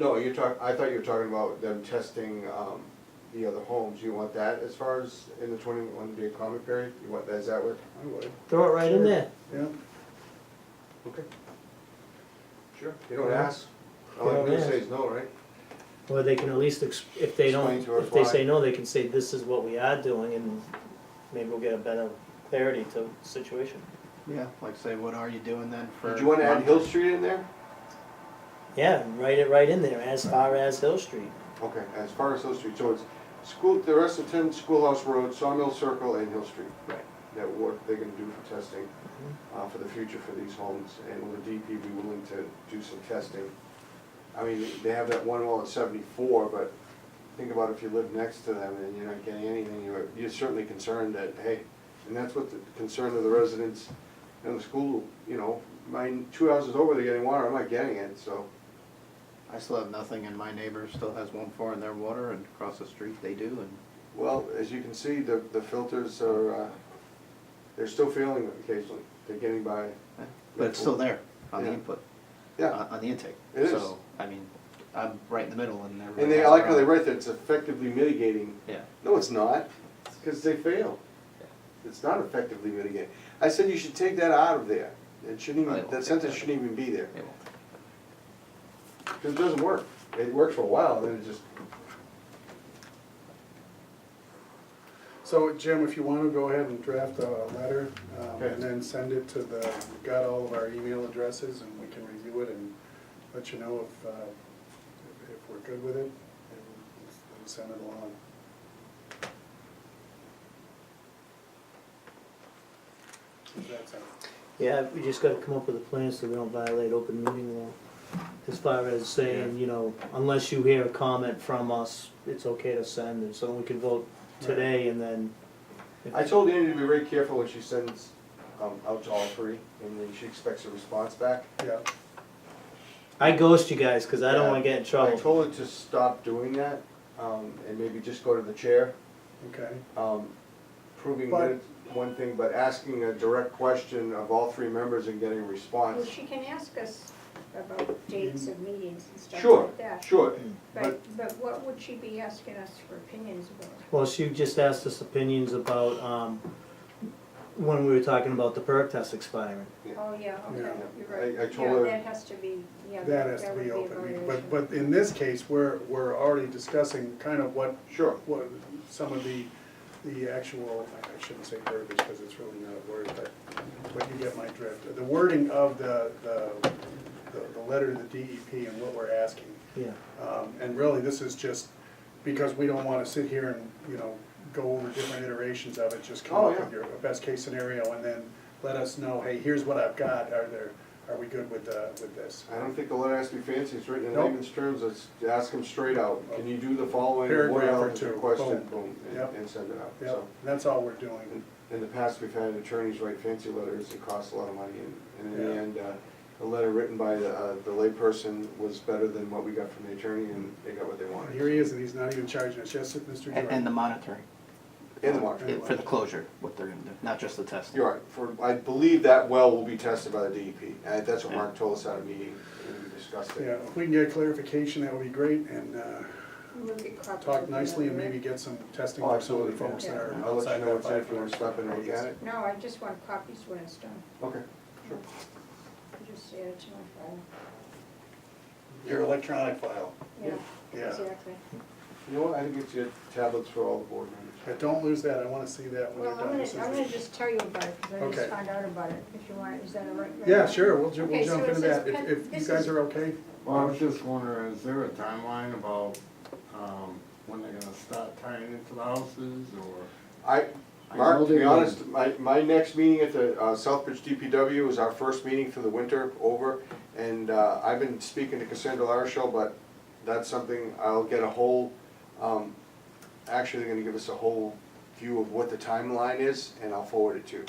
No, I thought you were talking about them testing, the other homes. You want that as far as in the 21-day comment period? You want that, is that what? I would. Throw it right in there. Yeah. Okay. Sure. You don't ask. You All I'm don't gonna ask. say is no, right? Or they can at least, if they don't, Explain to us if they why. say no, they can say, this is what we are doing, and maybe we'll get a better clarity to the situation. Yeah, like say, what are you doing then for? Did you wanna add Hill Street in there? Yeah, write it right in there, as far as Hill Street. Okay, as far as Hill Street, so it's school, the rest of 10 Schoolhouse Road, Sawmill Circle, and Hill Street. Right. That what they're gonna do for testing, for the future for these homes, and will the DP be willing to do some testing? I mean, they have that one wall at 74, but think about if you live next to them and you're not getting anything, you're certainly concerned that, hey, and that's what the concern of the residents in the school, you know, my 2 houses over, they're getting water, I'm not getting it, so. I still have nothing, and my neighbor still has 1-4 in their water, and across the street they do, and Well, as you can see, the filters are, they're still failing occasionally, they're getting by. but it's still there on the Yeah. input, Yeah, on the intake. It is. So, I mean, I'm right in the middle, and everybody and they, has I like their how they own. write that it's effectively mitigating. Yeah. No, it's not, it's because they fail. Yeah. It's not effectively mitigating. I said you should take that out of there. It shouldn't I even, won't that take sentence that. shouldn't even be there, It won't. because it doesn't work. It worked for a while, then it just, So Jim, if you wanna go ahead and draft a letter, Okay. and then send it to the, we've got all of our email addresses, and we can review it and let you know if we're good with it, and send it along. Does that sound? Yeah, we just gotta come up with a plan so we don't violate open meeting law. As far as saying, you know, unless you hear a comment from us, it's okay to send, and so we can vote today and then. I told Andy to be very careful when she sends out to all three, and then she expects a response back. Yeah, I ghost you guys, cause I don't wanna get in I trouble. told her to stop doing that, and maybe just go to the chair. okay. Proving But- minutes, one thing, but asking a direct question of all three members and getting a Well, response. she can ask us about dates of meetings and stuff Sure, like that. sure, But what would she be asking us for opinions about? Well, she just asked us opinions about, when we were talking about the perk test expiring. Oh, yeah, okay, Yeah. you're right. I told her- Yeah, that has to be, yeah, That has to would be a open, meeting. violation. but in this case, we're already discussing kind of what sure. some of the actual, I shouldn't say verbiage, because it's really not a word, but you get my drift. The wording of the letter to the DEP and what we're asking. Yeah. And really, this is just, because we don't wanna sit here and, you know, go over different iterations of it, just come Oh, up yeah. with your best case scenario, and then let us know, hey, here's what I've got, are we good with this? I don't think the letter has to be fancy, it's written in Nope. layman's terms, let's ask them straight out. Can you do the following? Paragraph or What else is two, requested? boom. Boom, Yep. and send it out. Yep, So, that's all we're doing. in the past, we've had attorneys write fancy letters, it costs a lot of money, and in the Yeah. end, the letter written by the layperson was better than what we got from the attorney, and they got what they wanted. Here he is, and he's not even charging us, yes, Mr. Jordan? And the monitoring, In the market. Anyway. for the closure, what they're gonna do, not just the testing. You're right, I believe that well will be tested by the DEP, and that's what Mark told us at a meeting, and we discussed Yeah, it. if we can get clarification, that would be great, and We'll get copies talk of the nicely and letter, maybe get some testing Oh, for some of the absolutely, folks yeah. that are I'll let outside you know that what's in if you want to 500. stop in and look at it. No, I just want copies when it's done. Okay, sure. I just add it to my file. Your electronic file, Yeah, yeah. exactly. You know what, I think it's your tablets for all the board members. But don't lose that, I wanna see that when Well, you're done. This is I'm the- gonna just tell you about it, because I Okay. just found out about it, if you want, is that all right? Yeah, sure, we'll Okay, so jump it into says that, pet- if you this guys is- are okay. Well, I was just wondering, is there a timeline about, when they're gonna start tying into the houses, or? Mark, know to be they honest, my next meeting at the Southbridge DPW is our first meeting for the winter over, and I've been speaking to Cassandra Larshall, but that's something, I'll get a whole, actually, they're gonna give us a whole view of what the timeline is, and I'll forward it to you.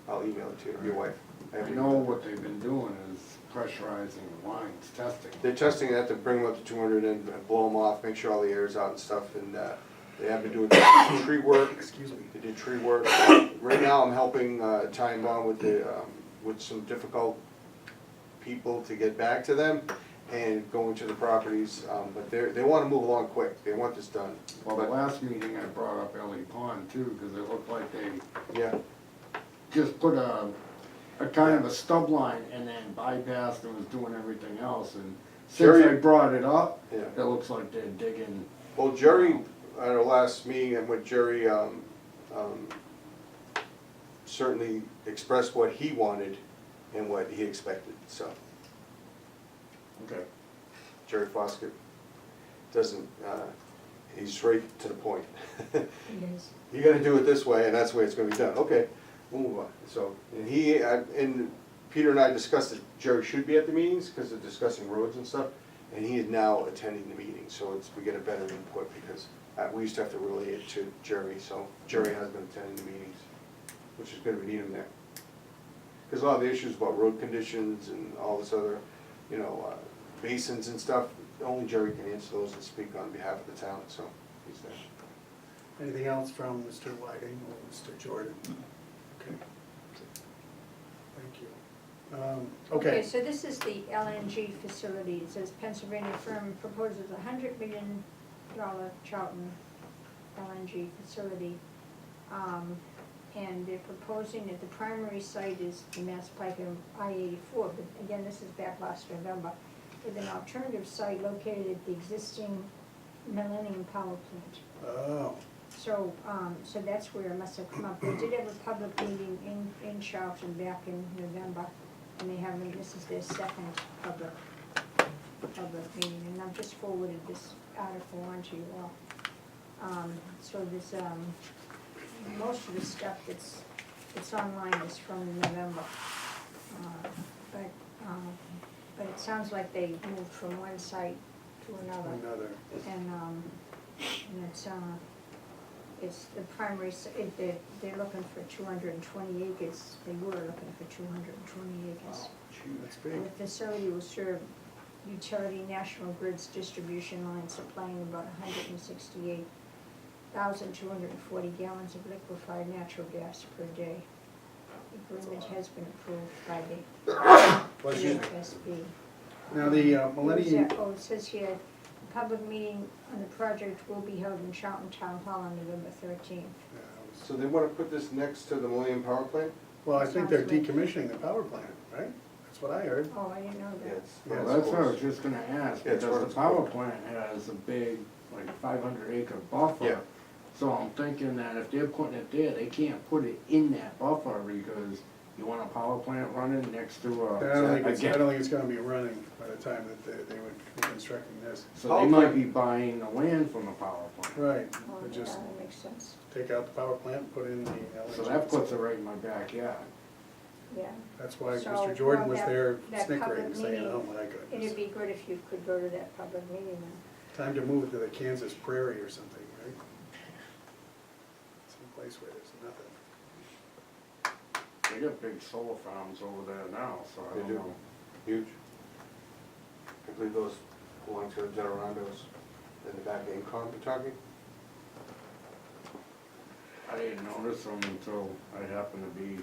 I'll email it to you, your wife. I know what they've been doing is pressurizing the lines, testing. They're testing that to bring them up to 200 and blow them off, make sure all the air's out and stuff, and they have to do tree work. Excuse me. They did tree work. Right now, I'm helping Ty and Bond with some difficult people to get back to them, and going to the properties, but they wanna move along quick, they want this done. Well, the last meeting I brought up Ellie Pond too, cause it looked like they Yeah, just put a kind of a stub line and then bypassed and was doing everything else, and since Jerry- I brought it up, yeah. it looks like they're digging. Well, Jerry, at our last meeting, and with Jerry, certainly expressed what he wanted and what he expected, so. Okay. Jerry Foskett doesn't, he's right to the point. You gotta do it this way, and that's the way it's gonna be done, okay, we'll move on. So, and and Peter and I discussed that Jerry should be at the meetings, because they're discussing roads and stuff, and he is now attending the meetings, so we get a better input, because we used to have to relay it to Jerry, so Jerry has been attending the meetings, which is good, we need him there. Because a lot of the issues about road conditions and all this other, basins and stuff, only Jerry can answer those and speak on behalf of the town, so he's there. Anything else from Mr. Whiting or Mr. Jordan? Okay. Thank you. Okay, Okay, so this is the LNG facility. It says Pennsylvania firm proposes $100 million Charlton LNG facility. And they're proposing that the primary site is the Mass Pike and I-84, but again, this is back last November, with an alternative site located at the existing Millennium Power Plant. oh, So, so that's where it must have come up. They did have a public meeting in Charlton back in November, and they have, this is their second public meeting, and I've just forwarded this article on to you all. So this, most of the stuff that's online is from November. But it sounds like they moved from one site to another. And it's the primary, they're looking for 220 acres, they were looking for 220 acres. that's big. The facility will serve utility National Grid's distribution line supplying about 168,240 gallons of liquefied natural gas per day. The agreement has been approved by Bless the you. NSB. Now, the Millennium, It says here, a public meeting on the project will be held in Charlton Town Hall on November 13th. So they wanna put this next to the Millennium Power Plant? well, I think they're Sounds like- decommissioning the power plant, right? That's what I heard. Oh, I didn't know that. Yeah, Well, that's what I was just gonna ask, Yeah, it's because what the it's power called. plant has a big, like 500 acre buffer. Yeah. So I'm thinking that if they're putting it there, they can't put it in that buffer, because you want a power plant running next to I don't think a. I don't think it's gonna be running by the time that they would be constructing this. So Power they might plant- be buying the land from the power plant. Right, Oh, but yeah, just that makes sense. take out the power plant, and put in the LNG. So that puts it right in my backyard. Yeah. That's why So, Mr. Jordan well, was that- there that snickering, public saying, meeting, oh my It'd goodness. be good if you could go to that public meeting then. Time to move it to the Kansas prairie or something, right? Some place where there's nothing. They got big solar farms over there now, so I They don't do. know. Huge. I believe those belong to the Generondos in the back of Incom, you're talking? I didn't notice them until I happened to be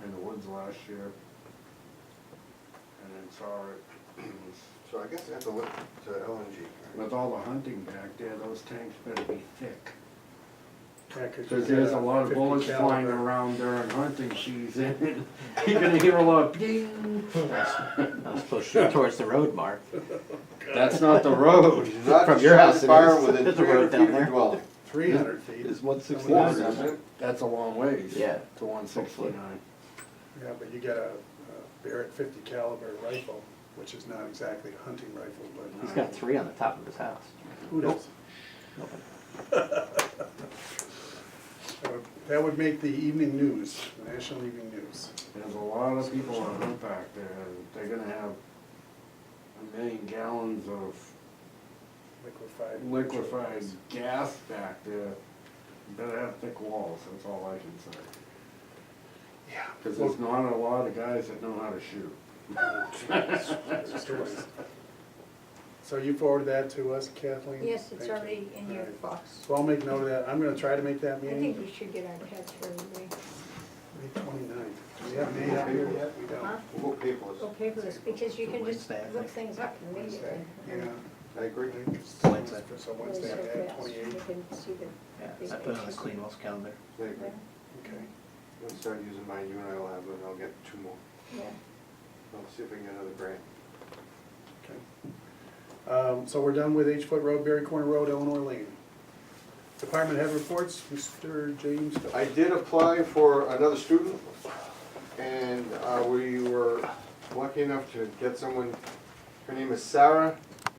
in the woods last year. And then saw it. It was, So I guess they have to look to LNG. right? with all the hunting back there, those tanks better be thick. Yeah, 'cause you Cause get there's a lot of 50 bullets flying caliber. around during hunting season. You're gonna hear a lot of ding. I was supposed to shoot towards the road, Mark. That's not the road. Do not From your house it fire is. within There's a 300 road feet down of your there. dwelling. 300 feet. It's Somewhere 169. else. Isn't it? That's a long ways. Yeah. To 169. Yeah, but you get a Barrett 50 caliber rifle, which is not exactly a hunting rifle, He's but got 3 on the top of his house. who knows? That would make the evening news, the national evening news. There's a lot of people on hunt back there. They're gonna have 1 million gallons of liquefied gas back there. You better have thick walls, that's all I can say. Yeah. Cause there's not a lot of guys that know how to shoot. So you forwarded that to us, Kathleen? Yes, it's Thank you. already in your All right. box. So I'll make note of that. I'm gonna try to make that I think meeting. we should get our heads for everybody. May 29th. Do we have May out here yet? We Huh? don't. We'll go paperless. Go paperless, because you can just Wednesday, I look think. things up immediately. Yeah. I agree. Wednesday. So Really Wednesday, so at fast. 28th. You can see the Yeah, big I put it on the pictures. Clean Wells calendar. I agree. Yeah, Okay. I'll start using mine, you and I will have them, and I'll get two more. yeah. I'll see if I can get another grant. Okay. So we're done with H Foot Road, Berry Corner Road, Eleanor Lane. Department head reports, Mr. James. I did apply for another student, and we were lucky enough to get someone, her name is Sarah